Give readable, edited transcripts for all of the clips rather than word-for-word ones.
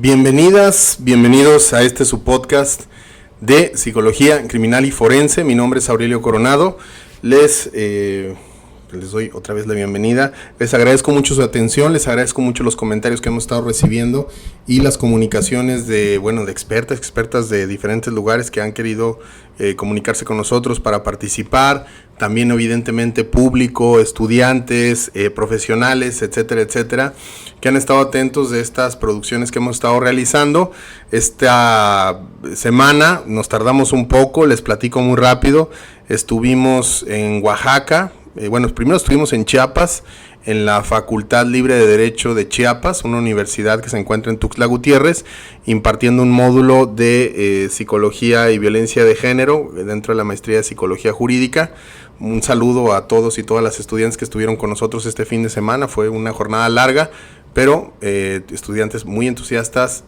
Bienvenidas, bienvenidos a su podcast de Psicología Criminal y Forense. Mi nombre es Aurelio Coronado. Les doy otra vez la bienvenida. Les agradezco mucho su atención, les agradezco mucho los comentarios que hemos estado recibiendo y las comunicaciones de expertas de diferentes lugares que han querido comunicarse con nosotros para participar. También evidentemente público, estudiantes, profesionales, etcétera, etcétera, que han estado atentos de estas producciones que hemos estado realizando. Esta semana nos tardamos un poco, les platico muy rápido. Estuvimos en Oaxaca. Primero estuvimos en Chiapas, en la Facultad Libre de Derecho de Chiapas, una universidad que se encuentra en Tuxtla Gutiérrez, impartiendo un módulo de Psicología y Violencia de Género dentro de la maestría de Psicología Jurídica. Un saludo a todos y todas las estudiantes que estuvieron con nosotros este fin de semana. Fue una jornada larga, pero estudiantes muy entusiastas,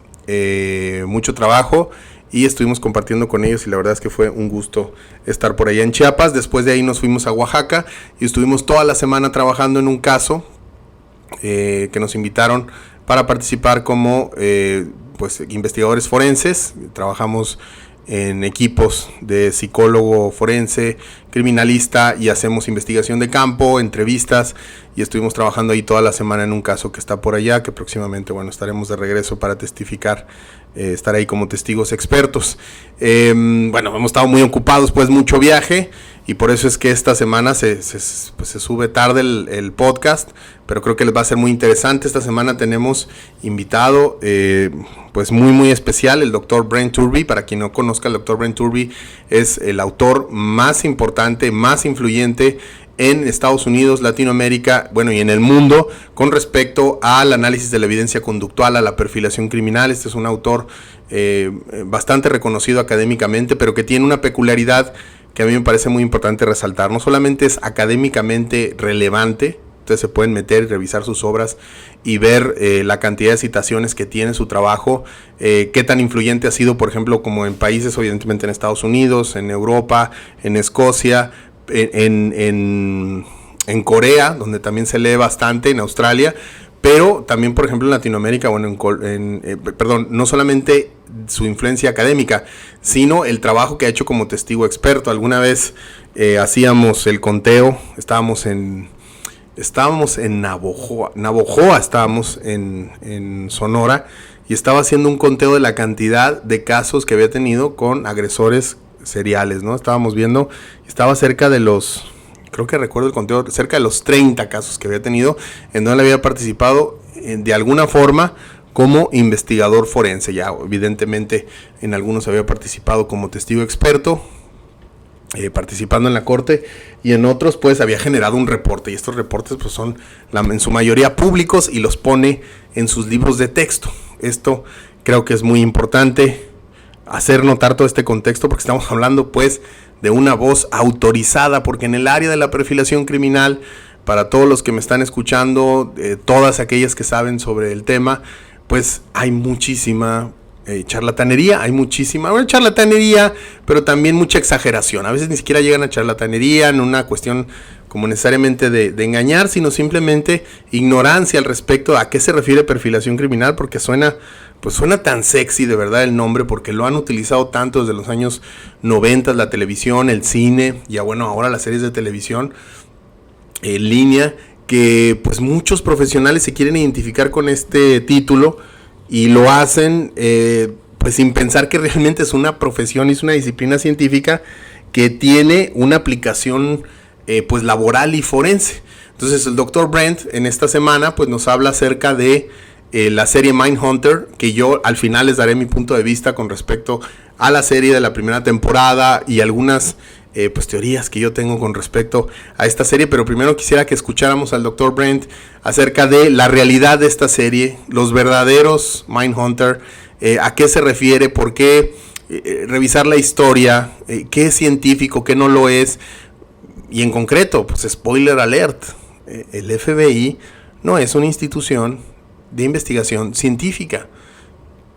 mucho trabajo. Y estuvimos compartiendo con ellos y la verdad es que fue un gusto estar por allá en Chiapas. Después de ahí nos fuimos a Oaxaca y estuvimos toda la semana trabajando en un caso que nos invitaron para participar como investigadores forenses. Trabajamos en equipos de psicólogo forense, criminalista, y hacemos investigación de campo, entrevistas, y estuvimos trabajando ahí toda la semana en un caso que está por allá, que próximamente estaremos de regreso para testificar, estar ahí como testigos expertos. Hemos estado muy ocupados, mucho viaje, y por eso es que esta semana se sube tarde el podcast, pero creo que les va a ser muy interesante. Esta semana tenemos invitado muy especial, el Dr. Brent Turby. Para quien no conozca, el Dr. Brent Turby es el autor más importante, más influyente en Estados Unidos, Latinoamérica, y en el mundo con respecto al análisis de la evidencia conductual, a la perfilación criminal. Este es un autor bastante reconocido académicamente, pero que tiene una peculiaridad que a mí me parece muy importante resaltar. No solamente es académicamente relevante, ustedes se pueden meter y revisar sus obras y ver la cantidad de citaciones que tiene su trabajo, qué tan influyente ha sido, por ejemplo, como en países, evidentemente en Estados Unidos, en Europa, en Escocia, en Corea, donde también se lee bastante, en Australia, pero también, por ejemplo, en Latinoamérica, no solamente su influencia académica, sino el trabajo que ha hecho como testigo experto. Alguna vez hacíamos el conteo, estábamos en Navojoa, estábamos en Sonora, y estaba haciendo un conteo de la cantidad de casos que había tenido con agresores seriales, ¿no? Estábamos viendo, estaba cerca de los, creo que recuerdo el conteo, cerca de los 30 casos que había tenido, en donde había participado de alguna forma como investigador forense. Ya evidentemente en algunos había participado como testigo experto, participando en la corte, y en otros había generado un reporte, y estos reportes son en su mayoría públicos y los pone en sus libros de texto. Esto creo que es muy importante hacer notar todo este contexto, porque estamos hablando de una voz autorizada, porque en el área de la perfilación criminal, para todos los que me están escuchando, todas aquellas que saben sobre el tema, hay muchísima charlatanería, charlatanería, pero también mucha exageración. A veces ni siquiera llegan a charlatanería en una cuestión como necesariamente de engañar, sino simplemente ignorancia al respecto a qué se refiere perfilación criminal, porque suena tan sexy de verdad el nombre, porque lo han utilizado tanto desde los años 90, la televisión, el cine, y ahora las series de televisión en línea, que muchos profesionales se quieren identificar con este título y lo hacen sin pensar que realmente es una profesión y es una disciplina científica que tiene una aplicación laboral y forense. Entonces el Dr. Brent en esta semana nos habla acerca de la serie Mindhunter, que yo al final les daré mi punto de vista con respecto a la serie de la primera temporada y algunas teorías que yo tengo con respecto a esta serie. Pero primero quisiera que escucháramos al Dr. Brent acerca de la realidad de esta serie, los verdaderos Mindhunter, a qué se refiere, por qué, revisar la historia, qué es científico, qué no lo es, y en concreto, spoiler alert, el FBI no es una institución de investigación científica,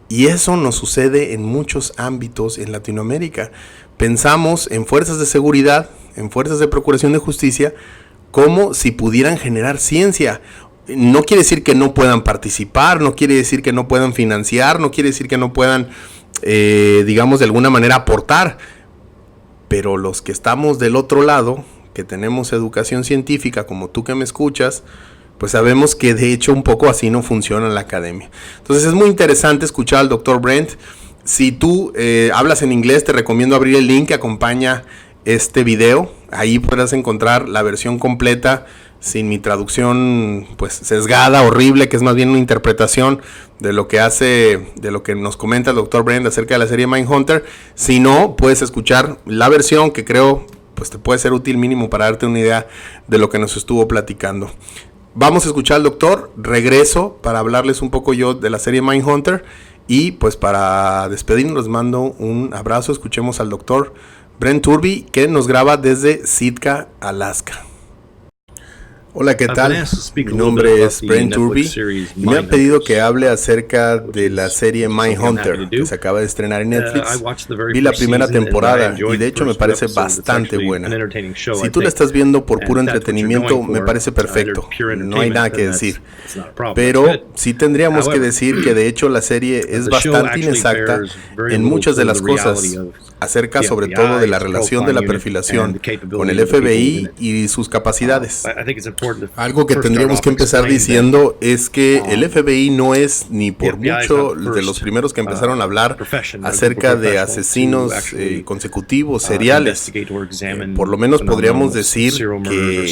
y eso nos sucede en muchos ámbitos en Latinoamérica. Pensamos en fuerzas de seguridad, en fuerzas de procuración de justicia, como si pudieran generar ciencia, No quiere decir que no puedan participar, no quiere decir que no puedan financiar, no quiere decir que no puedan, digamos, de alguna manera aportar. Pero los que estamos del otro lado, que tenemos educación científica, como tú que me escuchas, pues sabemos que de hecho un poco así no funciona la academia. Entonces es muy interesante escuchar al Dr. Brent. Si tú hablas en inglés, te recomiendo abrir el link que acompaña este video. Ahí podrás encontrar la versión completa sin mi traducción pues sesgada, horrible, que es más bien una interpretación de lo que nos comenta el Dr. Brent acerca de la serie Mindhunter. Si no, puedes escuchar la versión que creo pues te puede ser útil mínimo para darte una idea de lo que nos estuvo platicando. Vamos a escuchar al doctor, regreso para hablarles un poco yo de la serie Mindhunter y pues para despedirnos les mando un abrazo. Escuchemos al doctor Brent Turby, que nos graba desde Sitka, Alaska. Hola, ¿qué tal? Mi nombre es Brent Turby y me han pedido que hable acerca de la serie Mindhunter que se acaba de estrenar en Netflix. Vi la primera temporada y de hecho me parece bastante buena. Si tú la estás viendo por puro entretenimiento, me parece perfecto, no hay nada que decir. Pero sí tendríamos que decir que de hecho la serie es bastante inexacta en muchas de las cosas, acerca sobre todo de la relación de la perfilación con el FBI y sus capacidades. Algo que tendríamos que empezar diciendo es que el FBI no es ni por mucho de los primeros que empezaron a hablar acerca de asesinos consecutivos, seriales. Por lo menos podríamos decir que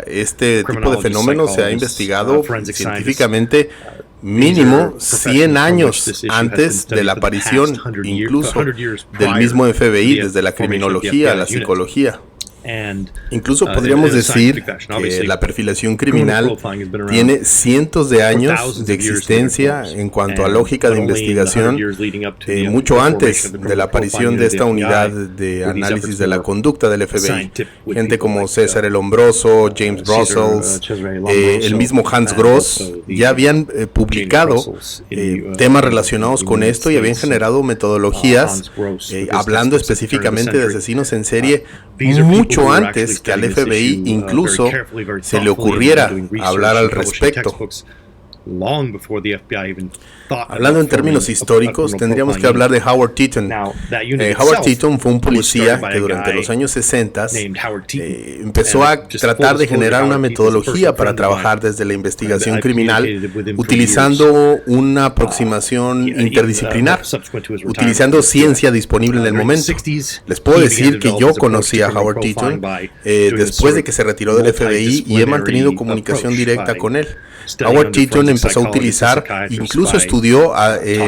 este tipo de fenómeno se ha investigado científicamente mínimo 100 años antes de la aparición incluso del mismo FBI, desde la criminología a la psicología. Incluso podríamos decir que la perfilación criminal tiene cientos de años de existencia en cuanto a lógica de investigación, mucho antes de la aparición de esta unidad de análisis de la conducta del FBI. Gente como César el Hombroso, James Brussels, el mismo Hans Gross, ya habían publicado temas relacionados con esto y habían generado metodologías hablando específicamente de asesinos en serie mucho antes que al FBI incluso se le ocurriera hablar al respecto. Hablando en términos históricos, tendríamos que hablar de Howard Teaton. Howard Teaton fue un policía que durante los años 60 empezó a tratar de generar una metodología para trabajar desde la investigación criminal, utilizando una aproximación interdisciplinar, utilizando ciencia disponible en el momento. Les puedo decir que yo conocí a Howard Teaton después de que se retiró del FBI y he mantenido comunicación directa con él. Howard Teaton empezó a utilizar, incluso estudió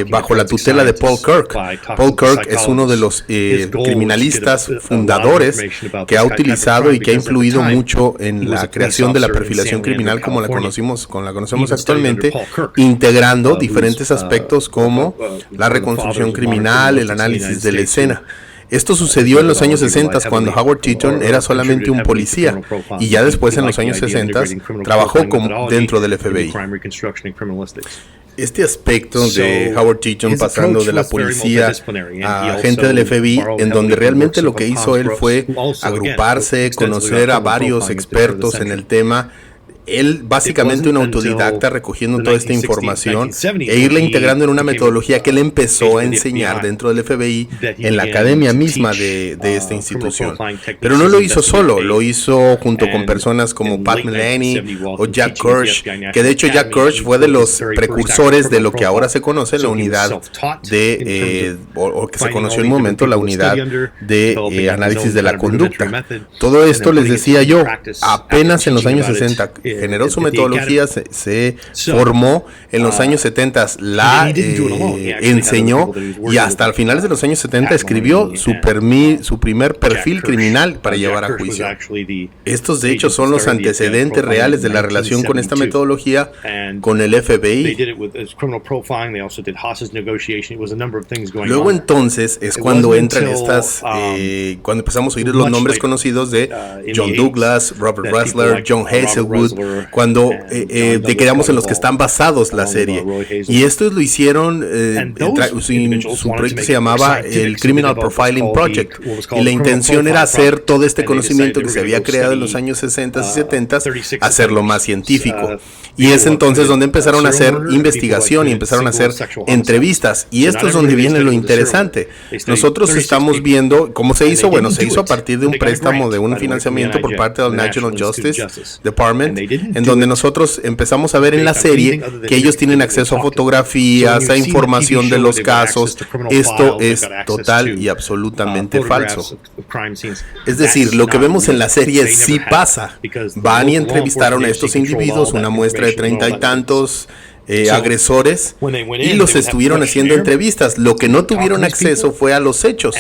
bajo la tutela de Paul Kirk. Paul Kirk es uno de los criminalistas fundadores que ha utilizado y que ha influido mucho en la creación de la perfilación criminal como la conocemos actualmente, integrando diferentes aspectos como la reconstrucción criminal, el análisis de la escena. Esto sucedió en los años 60 cuando Howard Teaton era solamente un policía y ya después en los años 60 trabajó dentro del FBI. Este aspecto de Howard Teaton pasando de la policía a agente del FBI, en donde realmente lo que hizo él fue agruparse, conocer a varios expertos en el tema. Él básicamente un autodidacta recogiendo toda esta información e irla integrando en una metodología que él empezó a enseñar dentro del FBI en la academia misma de esta institución. Pero no lo hizo solo, lo hizo junto con personas como Pat Melani o Jack Kirsch, que de hecho Jack Kirsch fue de los precursores de lo que ahora se conoce la unidad o que se conoció en un momento la unidad de análisis de la conducta. Todo esto les decía yo, apenas en los años 60 generó su metodología, se formó en los años 70, la enseñó y hasta el finales de los años 70 escribió su primer perfil criminal para llevar a juicio. Estos de hecho son los antecedentes reales de la relación con esta metodología con el FBI. Luego entonces es cuando entran cuando empezamos a oír los nombres conocidos de John Douglas, Robert Ressler, John Hazelwood, cuando digamos en los que están basados la serie. Y estos lo hicieron, su proyecto se llamaba el Criminal Profiling Project, y la intención era hacer todo este conocimiento que se había creado en los años 60 y 70, hacerlo más científico. Y es entonces donde empezaron a hacer investigación y empezaron a hacer entrevistas. Y esto es donde viene lo interesante. Nosotros estamos viendo cómo se hizo. Bueno, se hizo a partir de un préstamo, de un financiamiento por parte del National Justice Department, en donde nosotros empezamos a ver en la serie que ellos tienen acceso a fotografías, a información de los casos. Esto es total y absolutamente falso. Es decir, lo que vemos en la serie sí pasa. Van y entrevistaron a estos individuos, una muestra de 30 y tantos agresores, y los estuvieron haciendo entrevistas. Lo que no tuvieron acceso fue a los hechos.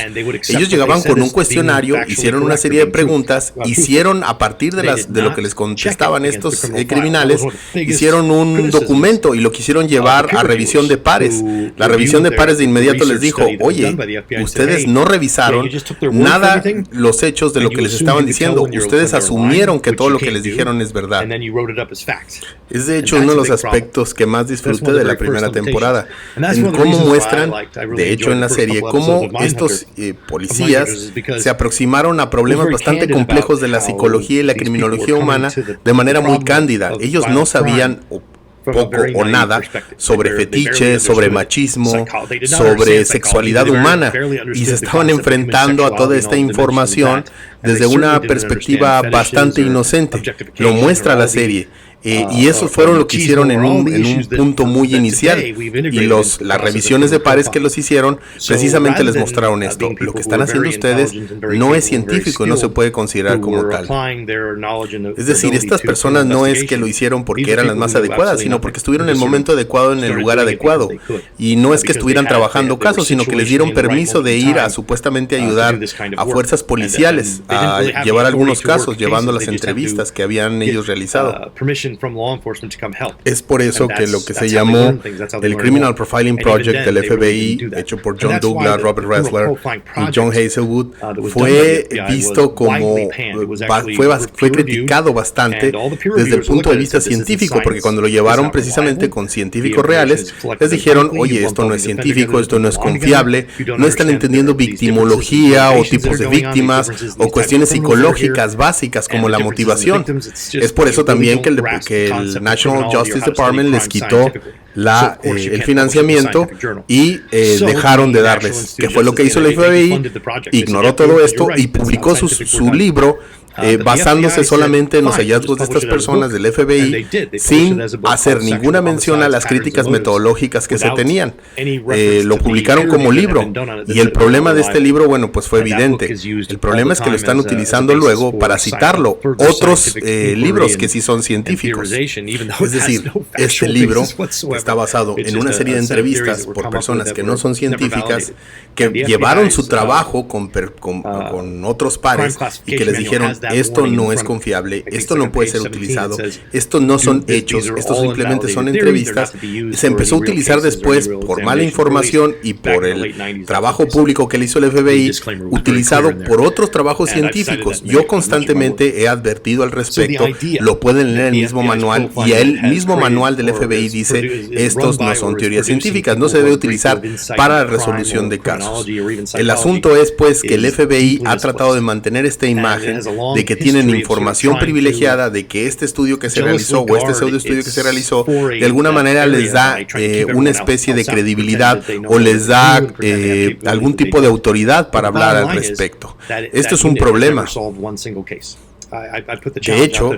Ellos llegaban con un cuestionario, hicieron una serie de preguntas, hicieron a partir de lo que les contestaban estos criminales, hicieron un documento y lo quisieron llevar a revisión de pares. La revisión de pares de inmediato les dijo: oye, ustedes no revisaron nada los hechos de lo que les estaban diciendo, ustedes asumieron que todo lo que les dijeron es verdad. Es de hecho uno de los aspectos que más disfruté de la primera temporada, en cómo muestran, de hecho en la serie, cómo estos policías se aproximaron a problemas bastante complejos de la psicología y la criminología humana de manera muy cándida. Ellos no sabían poco o nada sobre fetiches, sobre machismo, sobre sexualidad humana, y se estaban enfrentando a toda esta información desde una perspectiva bastante inocente. Lo muestra la serie. Y eso fueron lo que hicieron en un punto muy inicial, y las revisiones de pares que los hicieron precisamente les mostraron esto: lo que están haciendo ustedes no es científico, no se puede considerar como tal. Es decir, estas personas no es que lo hicieron porque eran las más adecuadas, sino porque estuvieron en el momento adecuado, en el lugar adecuado, y no es que estuvieran trabajando casos, sino que les dieron permiso de ir a supuestamente ayudar a fuerzas policiales a llevar algunos casos, llevando las entrevistas que habían ellos realizado. Es por eso que lo que se llamó el Criminal Profiling Project del FBI, hecho por John Douglas, Robert Ressler y John Hazelwood, fue visto como, fue criticado bastante desde el punto de vista científico, porque cuando lo llevaron precisamente con científicos reales, les dijeron: oye, esto no es científico, esto no es confiable, no están entendiendo victimología o tipos de víctimas o cuestiones psicológicas básicas como la motivación. Es por eso también que el National Justice Department les quitó el financiamiento y dejaron de darles, que fue lo que hizo el FBI. Ignoró todo esto y publicó su libro basándose solamente en los hallazgos de estas personas del FBI, sin hacer ninguna mención a las críticas metodológicas que se tenían. Lo publicaron como libro, y el problema de este libro, bueno, pues fue evidente. El problema es que lo están utilizando luego para citarlo otros libros que sí son científicos. Es decir, este libro está basado en una serie de entrevistas por personas que no son científicas, que llevaron su trabajo con otros pares y que les dijeron: esto no es confiable, esto no puede ser utilizado, estos no son hechos, estos simplemente son entrevistas. Se empezó a utilizar después por mala información y por el trabajo público que le hizo el FBI, utilizado por otros trabajos científicos. Yo constantemente he advertido al respecto, lo pueden leer en el mismo manual, y el mismo manual del FBI dice: estos no son teorías científicas, no se debe utilizar para la resolución de casos. El asunto es pues que el FBI ha tratado de mantener esta imagen de que tienen información privilegiada, de que este estudio que se realizó o este pseudo estudio que se realizó de alguna manera les da una especie de credibilidad o les da algún tipo de autoridad para hablar al respecto. Esto es un problema. De hecho,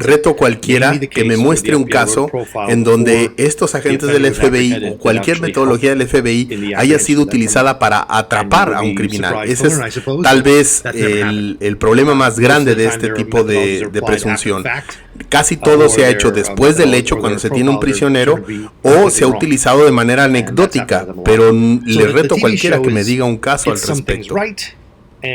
reto a cualquiera que me muestre un caso en donde estos agentes del FBI o cualquier metodología del FBI haya sido utilizada para atrapar a un criminal. Ese es tal vez el problema más grande de este tipo de presunción. Casi todo se ha hecho después del hecho, cuando se tiene un prisionero, o se ha utilizado de manera anecdótica, pero le reto a cualquiera que me diga un caso al respecto.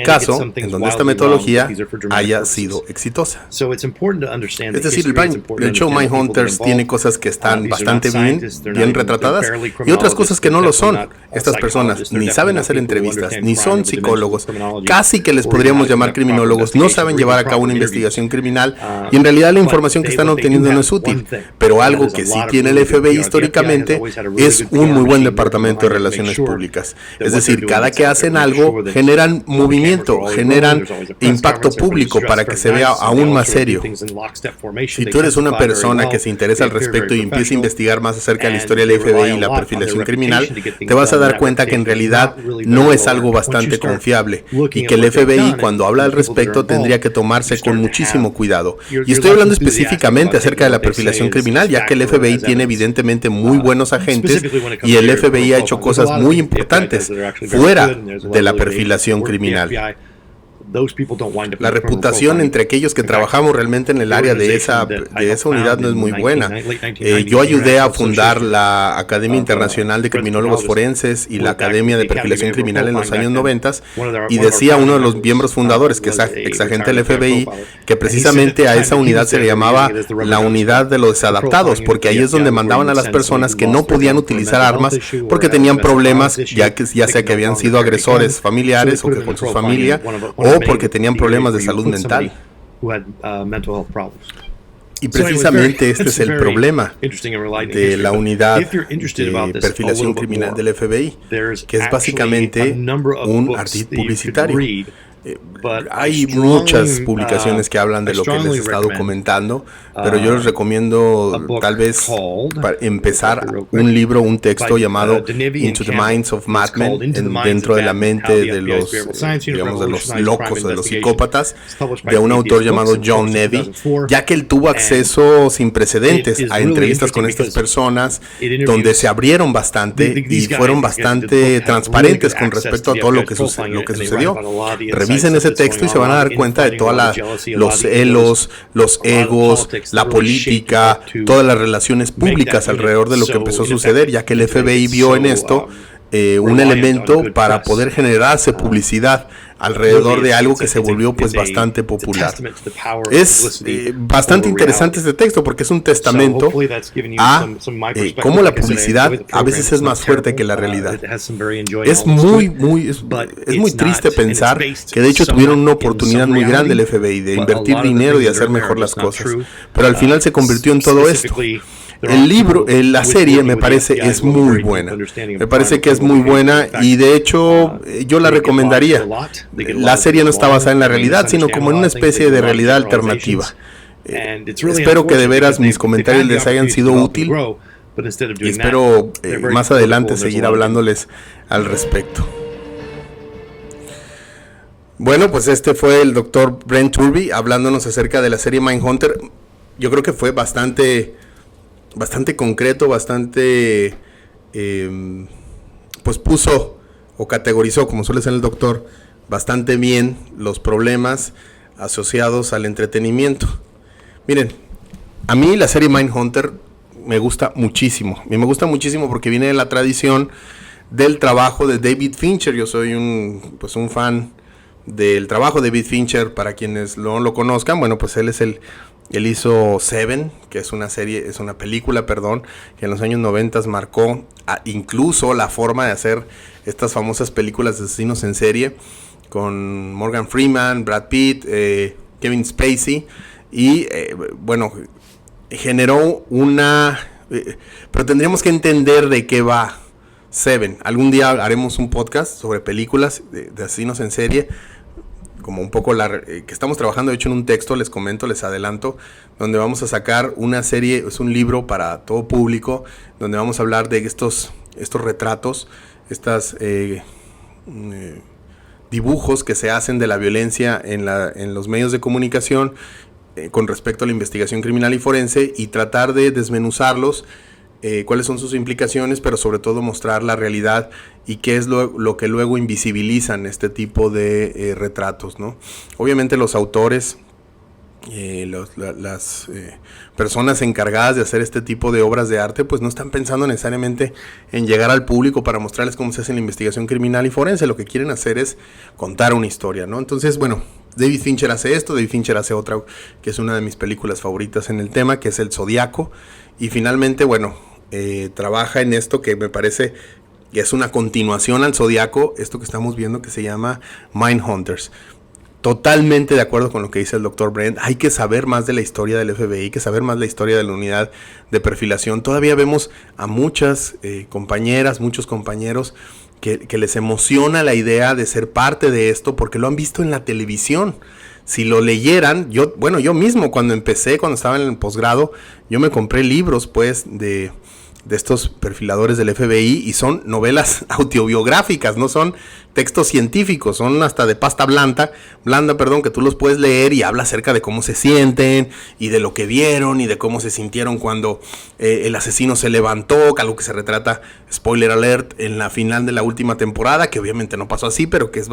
caso en donde esta metodología haya sido exitosa. Es decir, el show Mindhunters tiene cosas que están bastante bien retratadas y otras cosas que no lo son. Estas personas ni saben hacer entrevistas, ni son psicólogos, casi que les podríamos llamar criminólogos, no saben llevar a cabo una investigación criminal y en realidad la información que están obteniendo no es útil. Pero algo que sí tiene el FBI históricamente es un muy buen departamento de relaciones públicas. Es decir, cada que hacen algo generan movimiento, generan impacto público para que se vea aún más serio. Si tú eres una persona que se interesa al respecto y empieza a investigar más acerca de la historia del FBI y la perfilación criminal, te vas a dar cuenta que en realidad no es algo bastante confiable y que el FBI cuando habla al respecto tendría que tomarse con muchísimo cuidado. Y estoy hablando específicamente acerca de la perfilación criminal, ya que el FBI tiene evidentemente muy buenos agentes y el FBI ha hecho cosas muy importantes fuera de la perfilación criminal. La reputación entre aquellos que trabajamos realmente en el área de esa unidad no es muy buena. Yo ayudé a fundar la Academia Internacional de Criminólogos Forenses y la Academia de Perfilación Criminal en los años 90 y decía uno de los miembros fundadores, que es exagente del FBI, que precisamente a esa unidad se le llamaba la unidad de los desadaptados, porque ahí es donde mandaban a las personas que no podían utilizar armas porque tenían problemas, ya sea que habían sido agresores familiares o que con su familia, o porque tenían problemas de salud mental. Y precisamente este es el problema de la unidad de perfilación criminal del FBI, que es básicamente un ardid publicitario. Hay muchas publicaciones que hablan de lo que les he estado comentando, pero yo les recomiendo tal vez para empezar un libro, un texto llamado Into the Minds of Madmen, dentro de la mente de los, digamos, de los locos o de los psicópatas, de un autor llamado John Nevy, ya que él tuvo acceso sin precedentes a entrevistas con estas personas, donde se abrieron bastante y fueron bastante transparentes con respecto a todo lo que sucedió. Revisen ese texto y se van a dar cuenta de todos los celos, los egos, la política, todas las relaciones públicas alrededor de lo que empezó a suceder, ya que el FBI vio en esto un elemento para poder generarse publicidad alrededor de algo que se volvió pues bastante popular. Es bastante interesante este texto porque es un testamento a cómo la publicidad a veces es más fuerte que la realidad. Es muy triste pensar que de hecho tuvieron una oportunidad muy grande el FBI de invertir dinero y hacer mejor las cosas, pero al final se convirtió en todo esto. El libro, la serie me parece es muy buena. Me parece que es muy buena y de hecho yo la recomendaría. La serie no está basada en la realidad, sino como en una especie de realidad alternativa. Espero que de veras mis comentarios les hayan sido útiles y espero más adelante seguir hablándoles al respecto. Bueno, pues este fue el Dr. Brent Turby hablándonos acerca de la serie Mindhunter. Yo creo que fue bastante concreto, bastante pues puso o categorizó, como suele ser el doctor, bastante bien los problemas asociados al entretenimiento. Miren, a mí la serie Mindhunter me gusta muchísimo. Y me gusta muchísimo porque viene de la tradición del trabajo de David Fincher. Yo soy un fan del trabajo de David Fincher. Para quienes no lo conozcan, bueno, pues él hizo Seven, que es una película, que en los años 90 marcó incluso la forma de hacer estas famosas películas de asesinos en serie, con Morgan Freeman, Brad Pitt, Kevin Spacey, y bueno, generó pero tendríamos que entender de qué va Seven. Algún día haremos un podcast sobre películas de asesinos en serie, como un poco que estamos trabajando, de hecho, en un texto, les comento, les adelanto, donde vamos a sacar una serie, es un libro para todo público, donde vamos a hablar de estos retratos, dibujos que se hacen de la violencia en los medios de comunicación con respecto a la investigación criminal y forense, y tratar de desmenuzarlos, cuáles son sus implicaciones, pero sobre todo mostrar la realidad y qué es lo que luego invisibilizan este tipo de retratos, ¿no? Obviamente los autores las personas encargadas de hacer este tipo de obras de arte pues no están pensando necesariamente en llegar al público para mostrarles cómo se hace la investigación criminal y forense. Lo que quieren hacer es contar una historia, ¿no? Entonces, bueno, David Fincher hace esto, David Fincher hace otra que es una de mis películas favoritas en el tema, que es El Zodiaco, y finalmente, bueno, trabaja en esto que me parece que es una continuación al Zodiaco, esto que estamos viendo que se llama Mindhunters. Totalmente de acuerdo con lo que dice el Dr. Brent. Hay que saber más de la historia del FBI, hay que saber más la historia de la unidad de perfilación. Todavía vemos a muchas compañeras, muchos compañeros que les emociona la idea de ser parte de esto porque lo han visto en la televisión. Si lo leyeran, yo mismo cuando estaba en el posgrado, yo me compré libros pues de estos perfiladores del FBI y son novelas autobiográficas, no son textos científicos, son hasta de pasta blanda, que tú los puedes leer y habla acerca de cómo se sienten y de lo que vieron y de cómo se sintieron cuando el asesino se levantó, algo que se retrata, spoiler alert, en la final de la última temporada, que obviamente no pasó así, pero que es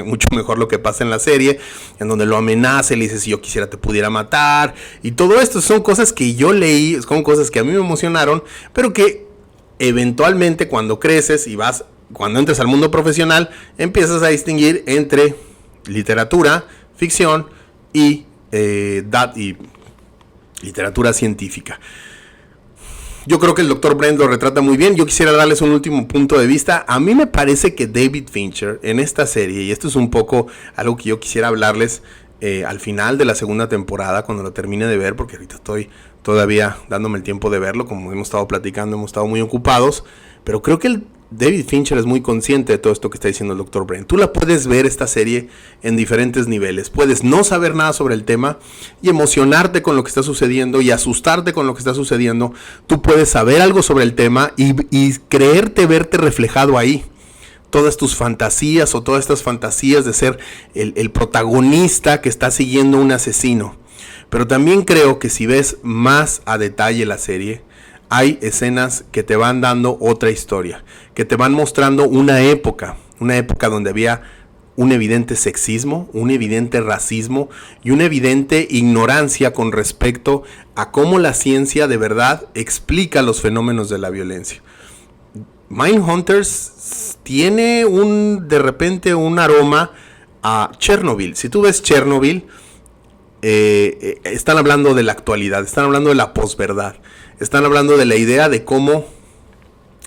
mucho mejor lo que pasa en la serie, en donde lo amenaza y le dice si yo quisiera te pudiera matar, y todo esto son cosas que yo leí, son cosas que a mí me emocionaron, pero que eventualmente cuando creces y cuando entres al mundo profesional, empiezas a distinguir entre literatura, ficción y literatura científica. Yo creo que el Dr. Brent lo retrata muy bien. Yo quisiera darles un último punto de vista. A mí me parece que David Fincher en esta serie, y esto es un poco algo que yo quisiera hablarles al final de la segunda temporada, cuando lo termine de ver, porque ahorita estoy todavía dándome el tiempo de verlo, como hemos estado platicando, hemos estado muy ocupados, pero creo que David Fincher es muy consciente de todo esto que está diciendo el Dr. Brent. Tú la puedes ver esta serie en diferentes niveles. Puedes no saber nada sobre el tema y emocionarte con lo que está sucediendo y asustarte con lo que está sucediendo. Tú puedes saber algo sobre el tema y creerte verte reflejado ahí. Todas tus fantasías o todas estas fantasías de ser el protagonista que está siguiendo un asesino. Pero también creo que si ves más a detalle la serie, hay escenas que te van dando otra historia, que te van mostrando una época donde había un evidente sexismo, un evidente racismo y una evidente ignorancia con respecto a cómo la ciencia de verdad explica los fenómenos de la violencia. Mindhunters tiene de repente un aroma a Chernobyl. Si tú ves Chernobyl, están hablando de la actualidad, están hablando de la posverdad. Están hablando de la idea de cómo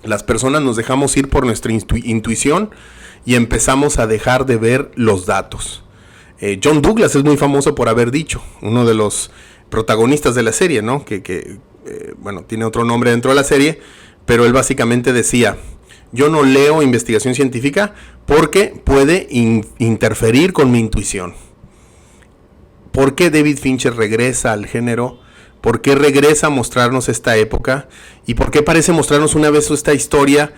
las personas nos dejamos ir por nuestra intuición y empezamos a dejar de ver los datos. John Douglas es muy famoso por haber dicho, uno de los protagonistas de la serie, ¿no? Que tiene otro nombre dentro de la serie, pero él básicamente decía: yo no leo investigación científica porque puede interferir con mi intuición. ¿Por qué David Fincher regresa al género? ¿Por qué regresa a mostrarnos esta época? ¿Y por qué parece mostrarnos una vez esta historia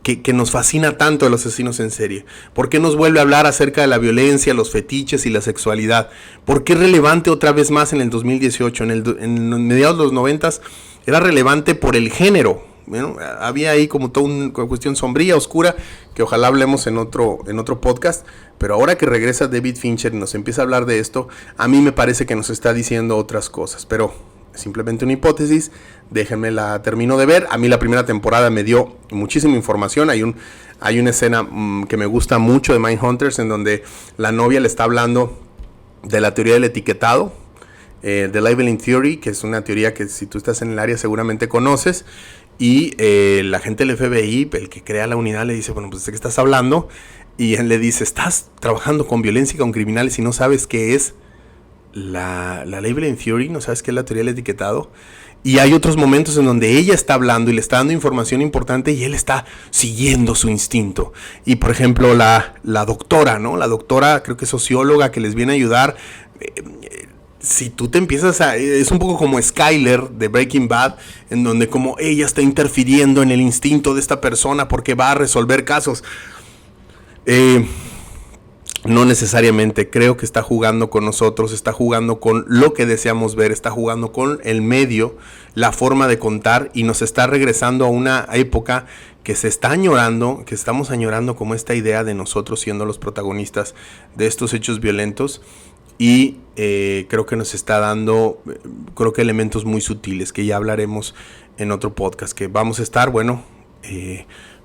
que nos fascina tanto de los asesinos en serie? ¿Por qué nos vuelve a hablar acerca de la violencia, los fetiches y la sexualidad? ¿Por qué es relevante otra vez más en el 2018? En mediados de los 90s era relevante por el género. Bueno, había ahí como toda una cuestión sombría, oscura, que ojalá hablemos en otro podcast. Pero ahora que regresa David Fincher y nos empieza a hablar de esto, a mí me parece que nos está diciendo otras cosas. Pero simplemente una hipótesis, déjenme la termino de ver. A mí la primera temporada me dio muchísima información. Hay una escena que me gusta mucho de Mindhunters, en donde la novia le está hablando de la teoría del etiquetado, The Labeling Theory, que es una teoría que si tú estás en el área seguramente conoces. Y la gente del FBI, el que crea la unidad, le dice: bueno, pues ¿de qué estás hablando? Y él le dice: estás trabajando con violencia y con criminales y no sabes qué es la Labeling Theory, no sabes qué es la teoría del etiquetado. Y hay otros momentos en donde ella está hablando y le está dando información importante y él está siguiendo su instinto. Y por ejemplo la doctora, ¿no? La doctora, creo que es socióloga, que les viene a ayudar. Si tú te empiezas es un poco como Skyler de Breaking Bad, en donde como ella está interfiriendo en el instinto de esta persona porque va a resolver casos. No necesariamente, creo que está jugando con nosotros, está jugando con lo que deseamos ver, está jugando con el medio, la forma de contar, y nos está regresando a una época que se está añorando, que estamos añorando, como esta idea de nosotros siendo los protagonistas de estos hechos violentos. y creo que nos está dando, elementos muy sutiles que ya hablaremos en otro podcast que vamos a estar,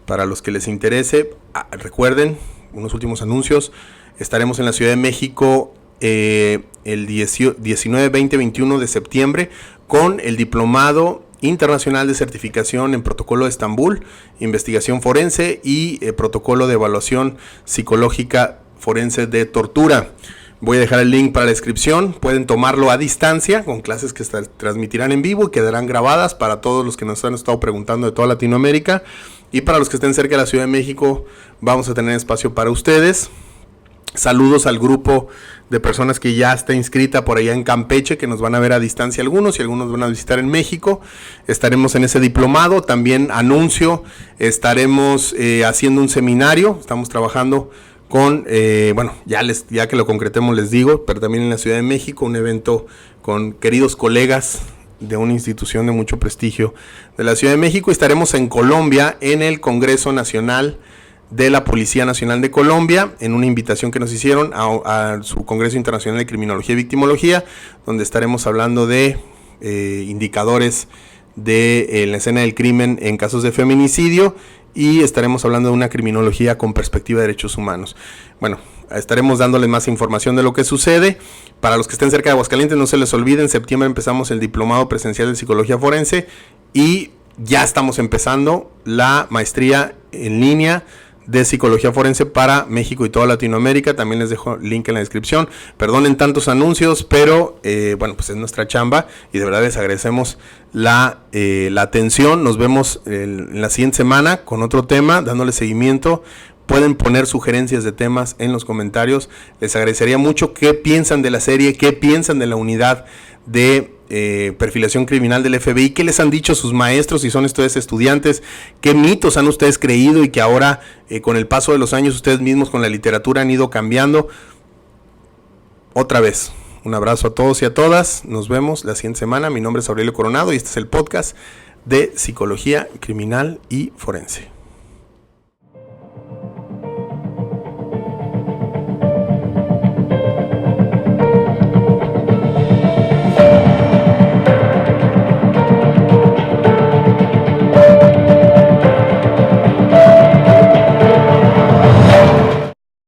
para los que les interese, recuerden, unos últimos anuncios, estaremos en la Ciudad de México el 19, 20, 21 de septiembre con el Diplomado Internacional de Certificación en Protocolo de Estambul, Investigación Forense y Protocolo de Evaluación Psicológica Forense de Tortura. Voy a dejar el link para la inscripción, pueden tomarlo a distancia con clases que se transmitirán en vivo y quedarán grabadas para todos los que nos han estado preguntando de toda Latinoamérica, y para los que estén cerca de la Ciudad de México vamos a tener espacio para ustedes. Saludos al grupo de personas que ya está inscrita por allá en Campeche, que nos van a ver a distancia algunos y algunos van a visitar en México. Estaremos en ese diplomado. También anuncio, estaremos haciendo un seminario, estamos trabajando con, ya que lo concretemos les digo, pero también en la Ciudad de México, un evento con queridos colegas de una institución de mucho prestigio de la Ciudad de México. Estaremos en Colombia en el Congreso Nacional de la Policía Nacional de Colombia, en una invitación que nos hicieron a su Congreso Internacional de Criminología y Victimología, donde estaremos hablando de indicadores de la escena del crimen en casos de feminicidio, y estaremos hablando de una criminología con perspectiva de derechos humanos. Bueno, estaremos dándoles más información de lo que sucede. Para los que estén cerca de Aguascalientes, no se les olvide, en septiembre empezamos el Diplomado Presencial de Psicología Forense y ya estamos empezando la maestría en línea de Psicología Forense para México y toda Latinoamérica. También les dejo el link en la descripción. Perdonen tantos anuncios, pero pues es nuestra chamba y de verdad les agradecemos la atención. Nos vemos en la siguiente semana con otro tema, dándole seguimiento. Pueden poner sugerencias de temas en los comentarios. Les agradecería mucho qué piensan de la serie, qué piensan de la unidad de perfilación criminal del FBI, qué les han dicho sus maestros si son ustedes estudiantes, qué mitos han ustedes creído y que ahora con el paso de los años ustedes mismos con la literatura han ido cambiando. Otra vez, un abrazo a todos y a todas, nos vemos la siguiente semana. Mi nombre es Aurelio Coronado y este es el podcast de Psicología Criminal y Forense.